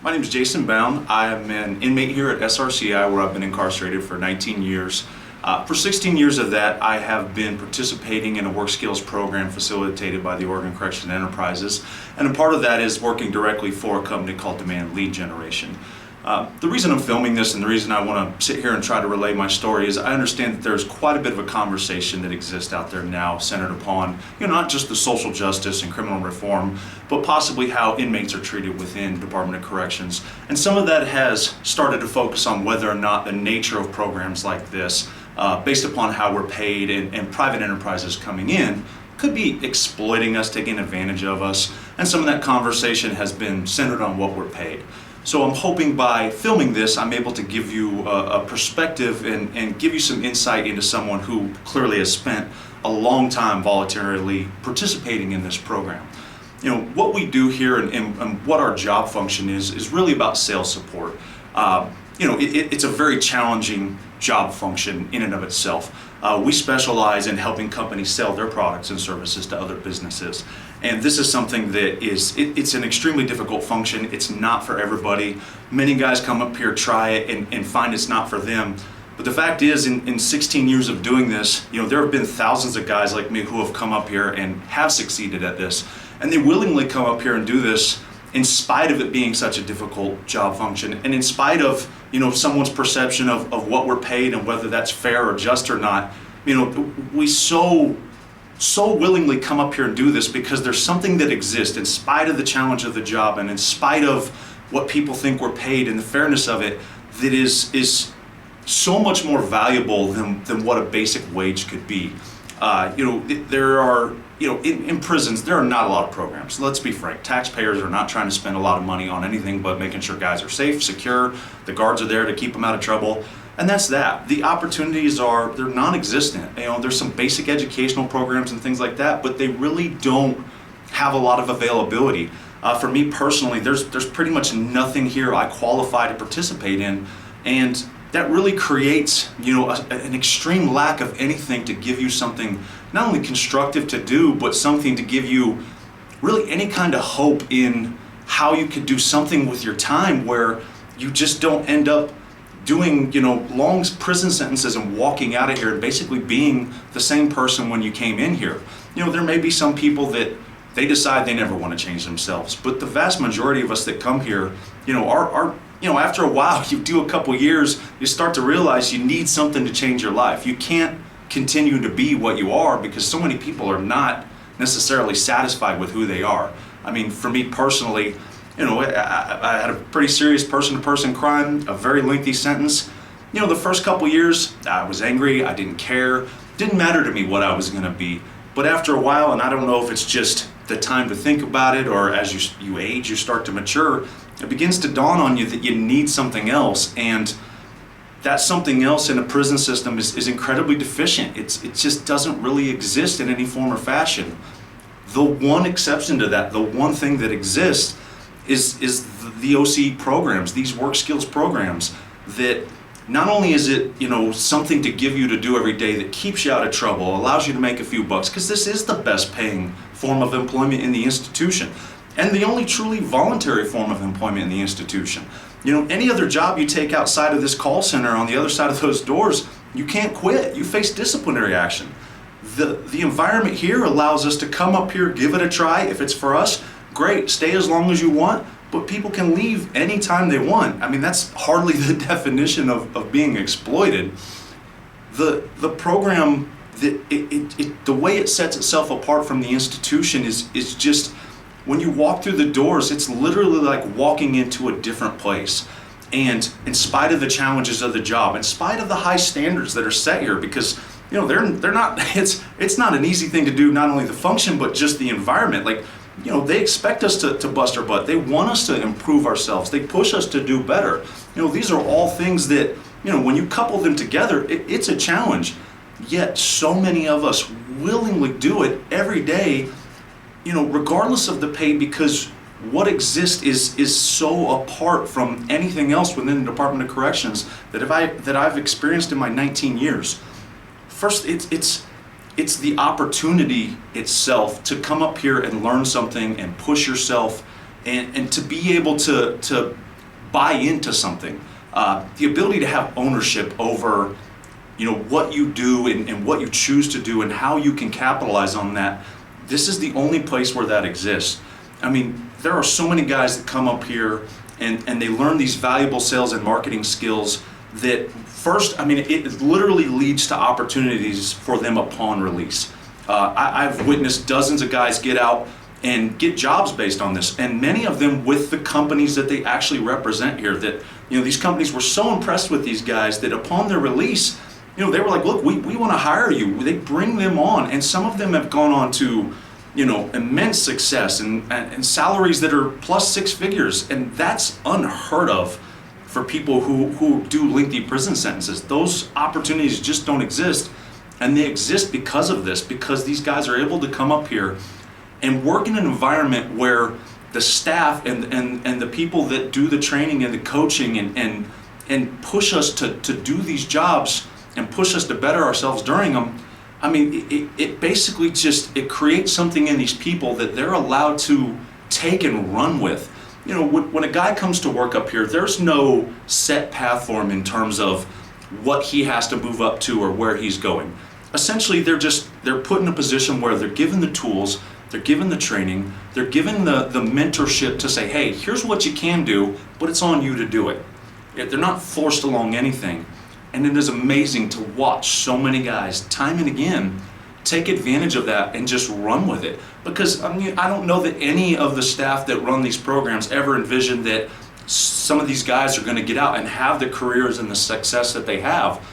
My name is Jason Bound. I am an inmate here at SRCI where I've been incarcerated for 19 years. For 16 years of that, I have been participating in a work skills program facilitated by the Oregon Correctional Enterprises, and a part of that is working directly for a company called Demand Lead Generation. The reason I'm filming this and the reason I want to sit here and try to relay my story is I understand that there's quite a bit of a conversation that exists out there now centered upon, not just the social justice and criminal reform, but possibly how inmates are treated within Department of Corrections. And some of that has started to focus on whether or not the nature of programs like this, based upon how we're paid and private enterprises coming in, could be exploiting us, taking advantage of us. And some of that conversation has been centered on what we're paid. So I'm hoping by filming this, I'm able to give you a perspective and give you some insight into someone who clearly has spent a long time voluntarily participating in this program. What we do here and what our job function is really about sales support. It's a very challenging job function in and of itself. We specialize in helping companies sell their products and services to other businesses. And this is something that it's an extremely difficult function. It's not for everybody. Many guys come up here, try it, and find it's not for them. But the fact is, in 16 years of doing this, there have been thousands of guys like me who have come up here and have succeeded at this. And they willingly come up here and do this in spite of it being such a difficult job function, and in spite of someone's perception of what we're paid and whether that's fair or just or not. We so willingly come up here and do this because there's something that exists in spite of the challenge of the job and in spite of what people think we're paid and the fairness of it, that is so much more valuable than what a basic wage could be. There are in prisons, there are not a lot of programs. Let's be frank. Taxpayers are not trying to spend a lot of money on anything but making sure guys are safe, secure, the guards are there to keep them out of trouble, and that's that. The opportunities they're non-existent. There's some basic educational programs and things like that, but they really don't have a lot of availability. For me personally, there's pretty much nothing here I qualify to participate in, and that really creates an extreme lack of anything to give you something not only constructive to do, but something to give you really any kind of hope in how you could do something with your time where you just don't end up doing long prison sentences and walking out of here and basically being the same person when you came in here. There may be some people that they decide they never want to change themselves, but the vast majority of us that come here are after a while, you do a couple years, you start to realize you need something to change your life. You can't continue to be what you are because so many people are not necessarily satisfied with who they are. I mean, for me personally, I had a pretty serious person-to-person crime, a very lengthy sentence. The first couple years, I was angry, I didn't care, didn't matter to me what I was gonna be. But after a while, and I don't know if it's just the time to think about it or as you age, you start to mature, it begins to dawn on you that you need something else, and that something else in a prison system is incredibly deficient. It just doesn't really exist in any form or fashion. The one exception to that, the one thing that exists is the OCC programs, these work skills programs, that not only is it something to give you to do every day that keeps you out of trouble, allows you to make a few bucks, because this is the best paying form of employment in the institution, and the only truly voluntary form of employment in the institution. Any other job you take outside of this call center on the other side of those doors, you can't quit. You face disciplinary action. The environment here allows us to come up here, give it a try. If it's for us, great, stay as long as you want, but people can leave anytime they want. I mean, that's hardly the definition of being exploited. The program, the way it sets itself apart from the institution is just, when you walk through the doors, it's literally like walking into a different place. And in spite of the challenges of the job, in spite of the high standards that are set here, because they're not, it's not an easy thing to do, not only the function, but just the environment. Like, they expect us to bust our butt. They want us to improve ourselves. They push us to do better. These are all things that, when you couple them together, it's a challenge. Yet so many of us willingly do it every day, regardless of the pay, because what exists is so apart from anything else within the Department of Corrections that I've experienced in my 19 years. First, it's the opportunity itself to come up here and learn something and push yourself, and to be able to buy into something, the ability to have ownership over what you do and what you choose to do and how you can capitalize on that. This is the only place where that exists. I mean, there are so many guys that come up here and they learn these valuable sales and marketing skills that first, I mean, it literally leads to opportunities for them upon release. I've witnessed dozens of guys get out and get jobs based on this, and many of them with the companies that they actually represent here, that these companies were so impressed with these guys that upon their release, they were like, look, we want to hire you. They bring them on, and some of them have gone on to immense success and salaries that are plus six figures, and that's unheard of for people who do lengthy prison sentences. Those opportunities just don't exist, and they exist because of this, because these guys are able to come up here and work in an environment where the staff and the people that do the training and the coaching and push us to do these jobs and push us to better ourselves during them. I mean, it basically it creates something in these people that they're allowed to take and run with. When a guy comes to work up here, there's no set path for him in terms of what he has to move up to or where he's going. Essentially, they're put in a position where they're given the tools, they're given the training, they're given the mentorship to say, hey, here's what you can do, but it's on you to do it. They're not forced along anything. And it is amazing to watch so many guys, time and again, take advantage of that and just run with it. Because I don't know that any of the staff that run these programs ever envisioned that some of these guys are going to get out and have the careers and the success that they have.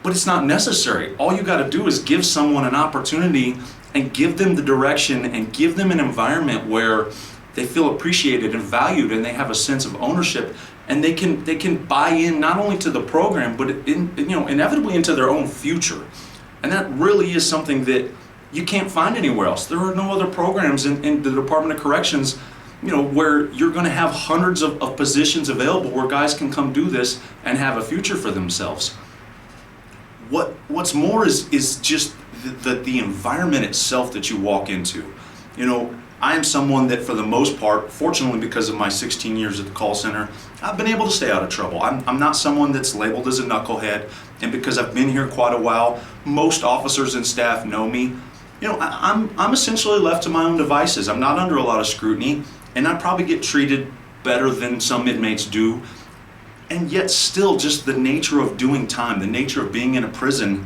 But it's not necessary. All you got to do is give someone an opportunity and give them the direction and give them an environment where they feel appreciated and valued and they have a sense of ownership, and they can buy in not only to the program but inevitably into their own future. And that really is something that you can't find anywhere else. There are no other programs in the Department of Corrections where you're going to have hundreds of positions available where guys can come do this and have a future for themselves. What's more is just the environment itself that you walk into. I am someone that, for the most part, fortunately because of my 16 years at the call center, I've been able to stay out of trouble. I'm not someone that's labeled as a knucklehead, and because I've been here quite a while, most officers and staff know me. I'm essentially left to my own devices. I'm not under a lot of scrutiny, and I probably get treated better than some inmates do. And yet still, just the nature of doing time, the nature of being in a prison,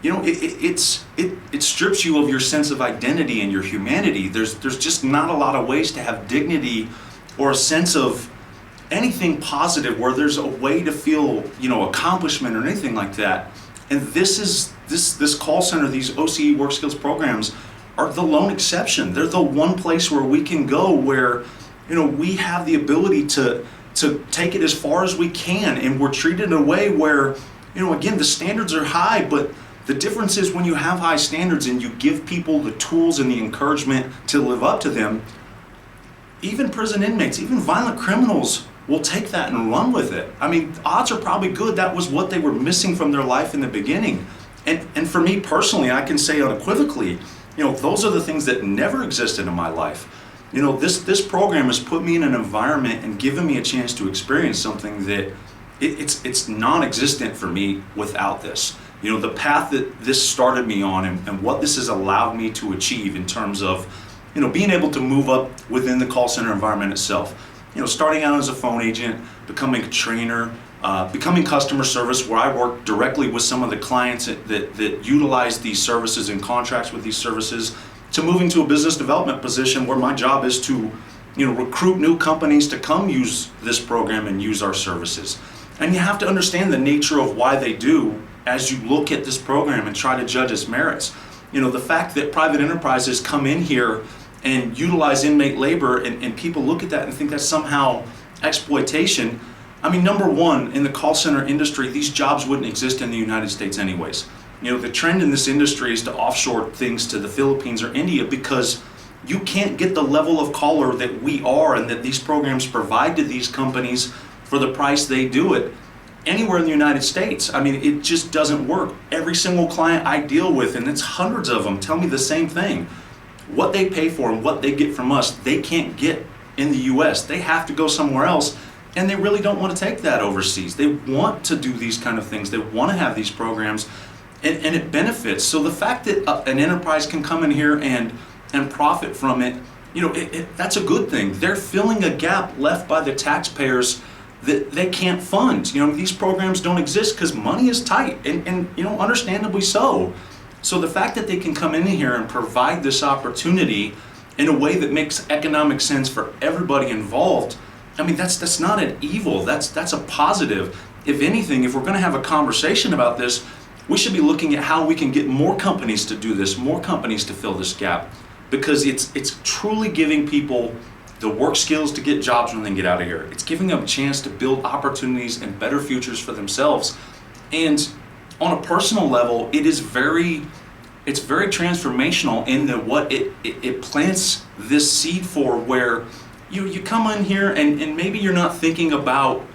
it strips you of your sense of identity and your humanity. There's just not a lot of ways to have dignity or a sense of anything positive where there's a way to feel accomplishment or anything like that. And this call center, these OCE work skills programs are the lone exception. They're the one place where we can go where we have the ability to take it as far as we can, and we're treated in a way where again, the standards are high, but the difference is when you have high standards and you give people the tools and the encouragement to live up to them, even prison inmates, even violent criminals will take that and run with it. I mean, odds are probably good that was what they were missing from their life in the beginning. And for me personally, I can say unequivocally, those are the things that never existed in my life. This program has put me in an environment and given me a chance to experience something that it's non-existent for me without this. The path that this started me on and what this has allowed me to achieve in terms of, being able to move up within the call center environment itself. Starting out as a phone agent, becoming a trainer, becoming customer service, where I work directly with some of the clients that utilize these services and contracts with these services, to moving to a business development position where my job is to, recruit new companies to come use this program and use our services. And you have to understand the nature of why they do as you look at this program and try to judge its merits. The fact that private enterprises come in here and utilize inmate labor and people look at that and think that's somehow exploitation. I mean, number one, in the call center industry, these jobs wouldn't exist in the United States anyways. The trend in this industry is to offshore things to the Philippines or India because you can't get the level of caller that we are and that these programs provide to these companies for the price they do it anywhere in the United States. I mean, it just doesn't work. Every single client I deal with, and it's hundreds of them, tell me the same thing. What they pay for and what they get from us, they can't get in the US. They have to go somewhere else, and they really don't want to take that overseas. They want to do these kind of things. They want to have these programs, and it benefits. So the fact that an enterprise can come in here and profit from it, that's a good thing. They're filling a gap left by the taxpayers that they can't fund. These programs don't exist because money is tight, and understandably so. So the fact that they can come in here and provide this opportunity in a way that makes economic sense for everybody involved, that's not an evil, that's a positive. If anything, if we're going to have a conversation about this, we should be looking at how we can get more companies to do this, more companies to fill this gap, because it's truly giving people the work skills to get jobs when they get out of here. It's giving them a chance to build opportunities and better futures for themselves. And on a personal level, it's very transformational in that what it plants this seed for, where you come in here and maybe you're not thinking about,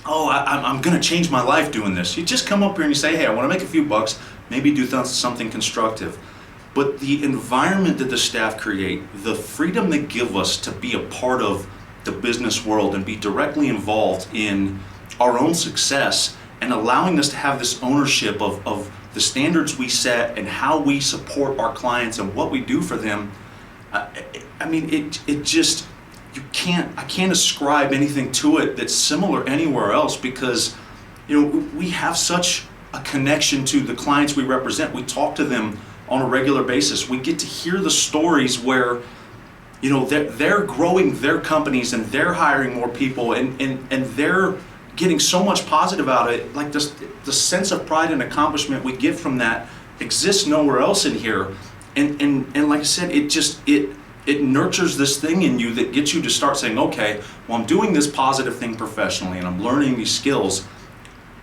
I'm going to change my life doing this. You just come up here and you say, hey, I want to make a few bucks, maybe do something constructive. But the environment that the staff create, the freedom they give us to be a part of the business world and be directly involved in our own success, and allowing us to have this ownership of the standards we set and how we support our clients and what we do for them, it just, I can't ascribe anything to it that's similar anywhere else, because we have such a connection to the clients we represent. We talk to them on a regular basis. We get to hear the stories where they're growing their companies and they're hiring more people, and they're getting so much positive out of it. Like the sense of pride and accomplishment we get from that exists nowhere else in here. And like I said, it nurtures this thing in you that gets you to start saying, okay, well, I'm doing this positive thing professionally and I'm learning these skills.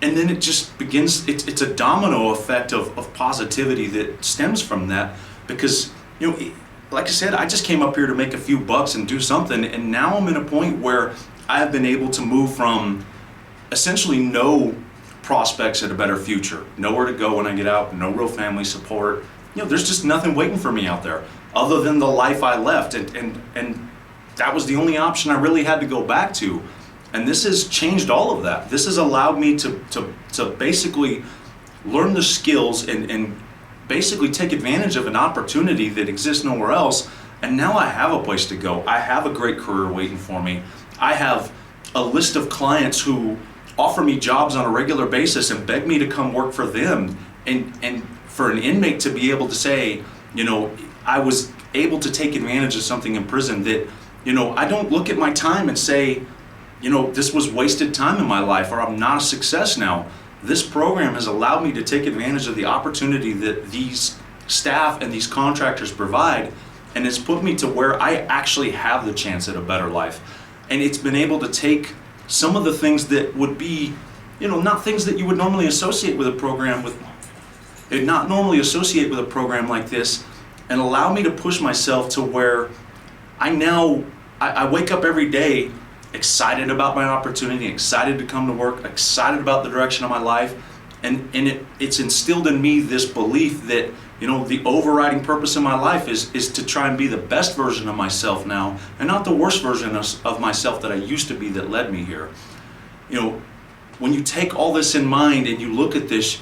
And then it just begins, it's a domino effect of positivity that stems from that. Because, like I said, I just came up here to make a few bucks and do something, and now I'm in a point where I have been able to move from essentially no prospects at a better future, nowhere to go when I get out, no real family support. There's just nothing waiting for me out there other than the life I left, and that was the only option I really had to go back to. And this has changed all of that. This has allowed me to basically learn the skills and basically take advantage of an opportunity that exists nowhere else. And now I have a place to go. I have a great career waiting for me. I have a list of clients who offer me jobs on a regular basis and beg me to come work for them. And for an inmate to be able to say, I was able to take advantage of something in prison that, I don't look at my time and say, this was wasted time in my life, or I'm not a success now. This program has allowed me to take advantage of the opportunity that these staff and these contractors provide, and it's put me to where I actually have the chance at a better life. And it's been able to take some of the things that would be, not things that you would normally associate with a program like this, and allow me to push myself to where I wake up every day excited about my opportunity, excited to come to work, excited about the direction of my life, and it's instilled in me this belief that the overriding purpose of my life is to try and be the best version of myself now, and not the worst version of myself that I used to be that led me here. When you take all this in mind and you look at this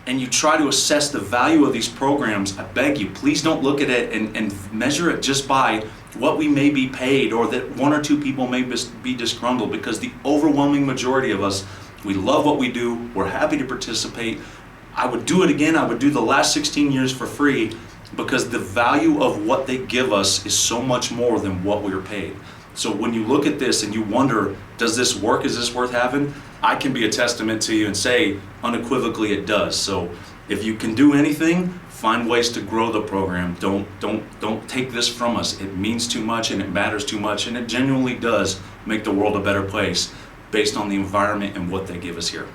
and you try to assess the value of these programs, I beg you, please don't look at it and measure it just by what we may be paid, or that one or two people may be disgruntled, because the overwhelming majority of us, we love what we do, we're happy to participate. I would do it again, I would do the last 16 years for free, because the value of what they give us is so much more than what we are paid. So when you look at this and you wonder, does this work, is this worth having? I can be a testament to you and say unequivocally it does. So if you can do anything, find ways to grow the program. Don't take this from us. It means too much and it matters too much, and it genuinely does make the world a better place based on the environment and what they give us here.